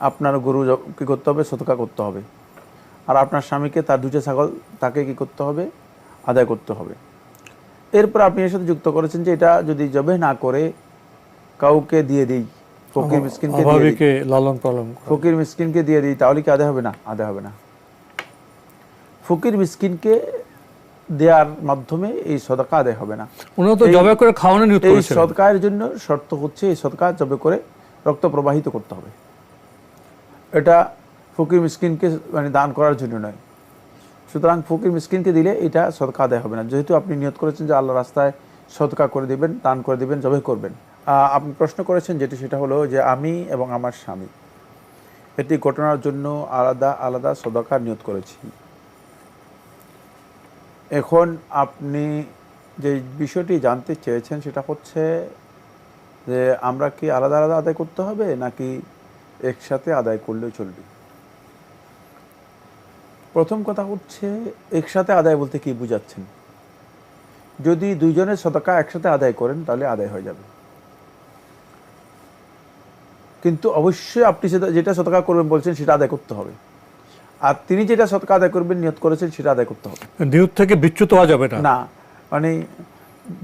আপনার গরু কী করতে হবে? সদকা করতে হবে। আর আপনার স্বামীকে তার দুটো ছাগল তাকে কী করতে হবে? আদায় করতে হবে। এরপর আপনি এর সাথে যুক্ত করেছেন যে এটা যদি জবে না করে কাউকে দিয়ে দিই, ফকির মিসকিনকে দিয়ে দিই, লালন পালন ফকির মিসকিনকে দিয়ে দিই, তাহলে কি আদায় হবে না? আদায় হবে না। ফকির মিসকিনকে দেওয়ার মাধ্যমে এই সদকা আদায় হবে না। উনিও তো জবে করে খাওয়ানো নিয়ত এই করেছেন। সদকার জন্য শর্ত হচ্ছে এই সদকা জবে করে রক্ত প্রবাহিত করতে হবে। এটা ফকির মিসকিনকে মানে দান করার জন্য নয়। সুতরাং ফকির মিসকিনকে দিলে এটা সদকা আদায় হবে না, যেহেতু আপনি নিয়ত করেছেন যে আল্লাহ রাস্তায় সদকা করে দিবেন, দান করে দিবেন, জবে করবেন। আপনি প্রশ্ন করেছেন যেটি, সেটা হলো যে আমি এবং আমার স্বামী এটি ঘটনার জন্য আলাদা আলাদা সদকার নিয়ত করেছি। এখন আপনি যে বিষয়টি জানতে চেয়েছেন সেটা হচ্ছে যে আমরা কি আলাদা আলাদা আদায় করতে হবে নাকি একসাথে আদায় করলেও চলবে। প্রথম কথা হচ্ছে একসাথে আদায় বলতে কি বুঝাচ্ছেন? যদি দুইজনের সদকা একসাথে আদায় করেন তাহলে আদায় হয়ে যাবে, কিন্তু অবশ্যই আপনি যেটা সদকা করবেন বলছেন সেটা আদায় করতে হবে, আর তিনি যেটা সদকা আদায় করবেন নিয়ত করেছেন সেটা আদায় করতে হবে। নিয়ত থেকে বিচ্যুত হওয়া যাবে না। না, মানে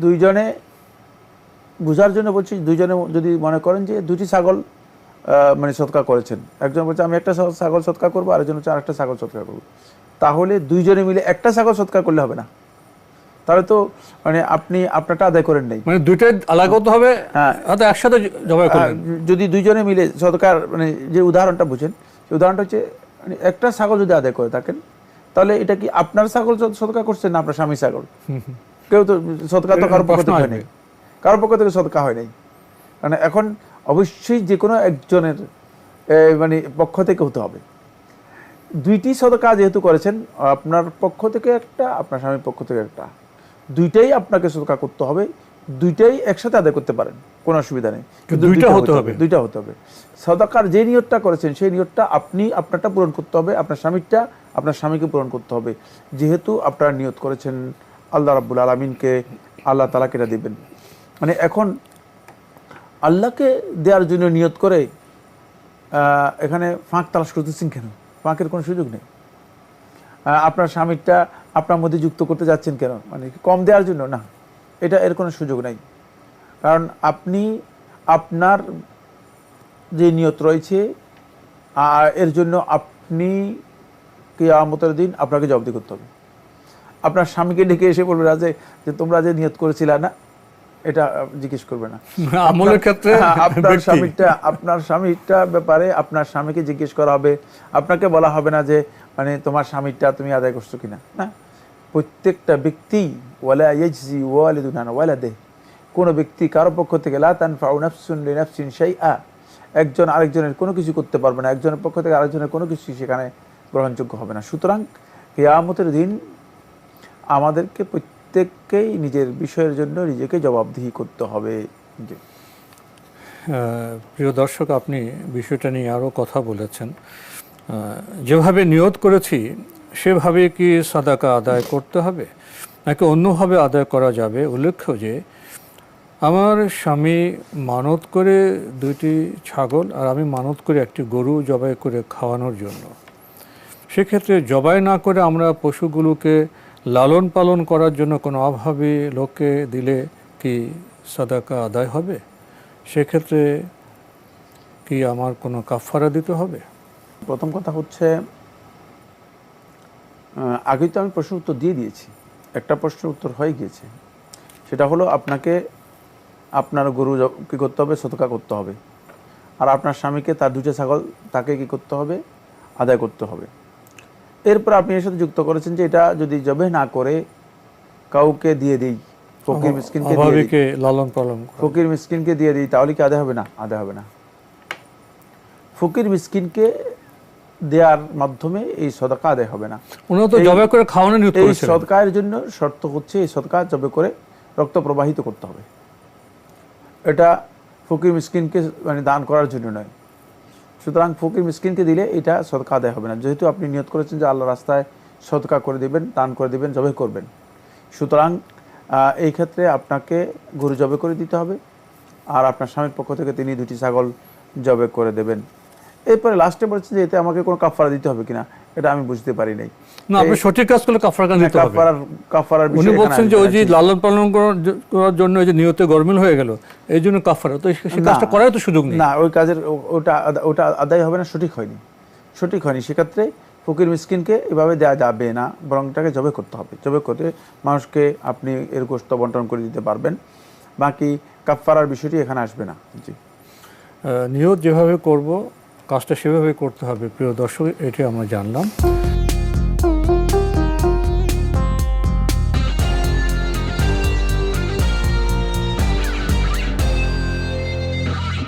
দুইজনে বুঝার জন্য বলছি, দুইজনে যদি মনে করেন যে দুটি ছাগল মানে সদকা করেছেন, একজন বলছে আমি একটা ছাগল সদকা করবো, আরেকজন হচ্ছে আরেকটা ছাগল সদকা করবো, তাহলে দুইজনে মিলে একটা ছাগল সদকা করলে হবে না। তাহলে তো মানে আপনি আপনারটা আদায় করেন নাই, মানে দুইটাই আলাদা করতে হবে। হ্যাঁ, একসাথে জবাই করবেন। যদি দুইজনে মিলে সদকার মানে যে উদাহরণটা বুঝেন, সেই উদাহরণটা হচ্ছে মানে একটা ছাগল যদি আদায় করে থাকেন, তাহলে এটা কি আপনার ছাগল সদকা করছেন না আপনার স্বামী ছাগল? কেউ তো সদকা তো কারোর পক্ষ থেকে হয় নাই, কারোর পক্ষ থেকে সদকা হয় নাই। মানে এখন অবশ্যই যে কোনো একজনের মানে পক্ষ থেকে হতে হবে। দুইটি সদকা যেহেতু করেছেন, আপনার পক্ষ থেকে একটা, আপনার স্বামীর পক্ষ থেকে একটা, দুইটাই আপনাকে সদকা করতে হবে। দুইটাই একসাথে আদায় করতে পারেন, কোনো অসুবিধা নেই, কিন্তু দুইটা হতে হবে। দুইটা হতে হবে। সদকার যে নিয়তটা করেছেন সেই নিয়তটা আপনি আপনারটা পূরণ করতে হবে, আপনার স্বামীরটা আপনার স্বামীকে পূরণ করতে হবে। যেহেতু আপনারা নিয়ত করেছেন আল্লাহ রাব্বুল আলামিনকে, আল্লাহ তাআলাকে এটা দিবেন। মানে এখন আল্লাহকে দেওয়ার জন্য নিয়ত করে এখানে ফাঁক তালাশ করতেছেন কেন? ফাঁকের কোনো সুযোগ নেই। আপনার স্বামীরটা আপনার মধ্যে যুক্ত করতে যাচ্ছেন কেন? মানে কম দেওয়ার জন্য না, এটা এর কোনো সুযোগ নাই। কারণ আপনি আপনার যে নিয়ত রয়েছে এর জন্য আপনি কিয়ামতের দিন আপনাকে জবাবদিহি করতে হবে। আপনার স্বামীকে ডেকে এসে বলবে না যে তোমরা যে নিয়ত করেছিলে না, এটা জিজ্ঞেস করবে না। আমলের ক্ষেত্রে আপনার স্বামীটা ব্যাপারে আপনার স্বামীকে জিজ্ঞেস করা হবে। আপনাকে বলা হবে না যে মানে তোমার স্বামীটা তুমি আদায় করছো কিনা। না, প্রত্যেকটা ব্যক্তি ওয়ালা ইয়াজজি ওয়ালিদুন আন ওয়ালাদিহি, কোনো ব্যক্তি কারো পক্ষ থেকে লা তানফাউ নাফসুন লিনাফসিন শাইআ, একজন আরেকজনের কোনো কিছু করতে পারবে না, একজনের পক্ষ থেকে আরেকজনের কোনো কিছু সেখানে গ্রহণযোগ্য হবে না। সুতরাং কিয়ামতের দিন আমাদেরকে প্রত্যেককেই নিজের বিষয়ের জন্য নিজেকে জবাবদিহি করতে হবে। প্রিয় দর্শক, আপনি বিষয়টা নিয়ে আরও কথা বলেছেন। যেভাবে নিয়ত করেছি সেভাবে কি সাদাকা আদায় করতে হবে নাকি অন্যভাবে আদায় করা যাবে? উল্লেখ্য যে আমার স্বামী মানত করে 2টি ছাগল আর আমি মানত করে একটি গরু জবাই করে খাওয়ানোর জন্য। সেক্ষেত্রে জবাই না করে আমরা পশুগুলোকে লালন পালন করার জন্য কোনো অভাবী লোককে দিলে কি সাদাকা আদায় হবে? সেক্ষেত্রে কি আমার কোনো কাফারা দিতে হবে? প্রথম কথা হচ্ছে, আগেই তো আমি প্রশ্নের উত্তর দিয়ে দিয়েছি, একটা প্রশ্নের উত্তর হয়ে গিয়েছে। সেটা হলো আপনাকে আপনার গরু কী করতে হবে? সদকা করতে হবে। আর আপনার স্বামীকে তার দুটো ছাগল তাকে কী করতে হবে? আদায় করতে হবে। এরপর আপনি এর সাথে যুক্ত করেছেন যে এটা যদি জবে না করে কাউকে দিয়ে দিই, ফকির মিসকিনকে দিয়ে দিই, লালন পালন ফকির মিসকিনকে দিয়ে দিই, তাহলে কি আদায় হবে না? আদায় হবে না। ফকির মিসকিনকে দেওয়ার মাধ্যমে এই সদকা আদায় হবে না। উনিও তো জবে করে খাওয়ানো নিয়ত করেছেন। এই সদকার জন্য শর্ত হচ্ছে এই সদকা জবে করে রক্ত প্রবাহিত করতে হবে। এটা ফকির মিসকিনকে মানে দান করার জন্য নয়। সুতরাং ফকির মিসকিনকে দিলে এটা সদকা আদায় হবে না, যেহেতু আপনি নিয়ত করেছেন যে আল্লাহ রাস্তায় সদকা করে দিবেন, দান করে দিবেন, জবে করবেন। সুতরাং এই ক্ষেত্রে আপনাকে গরু জবে করে দিতে হবে, আর আপনার স্বামীর পক্ষ থেকে তিনি 2টি ছাগল জবে করে দেবেন। এরপরে লাস্টে বলছে যে এতে আমাকে কোনো কাফারা দিতে হবে কিনা, এটা আমি বুঝতে পারি নাই। না, আপনি সঠিক কাজ করলে কাফারা দিতে হবে। কাফারার উনি বিষয় বলছেন যে ওই যে লালন পালন করার জন্য ওই যে নিয়তে গরমিল হয়ে গেল, এই জন্য কাফারা, তো সেই কাজটা করার তো সুযোগ নেই। না, ওই কাজের ওটা আদায় হবে না, সঠিক হয়নি। সেক্ষেত্রে ফকির মিসকিনকে এভাবে দেওয়া যাবে না, বরং এটাকে জবে করতে হবে। জবে করে মানুষকে আপনি এর গোশত বন্টন করে দিতে পারবেন, বাকি কাফারার বিষয়টি এখানে আসবে না। জি, নিয়ত যেভাবে করব কাজটা সেভাবে করতে হবে। প্রিয় দর্শক, এটি আমরা জানলাম।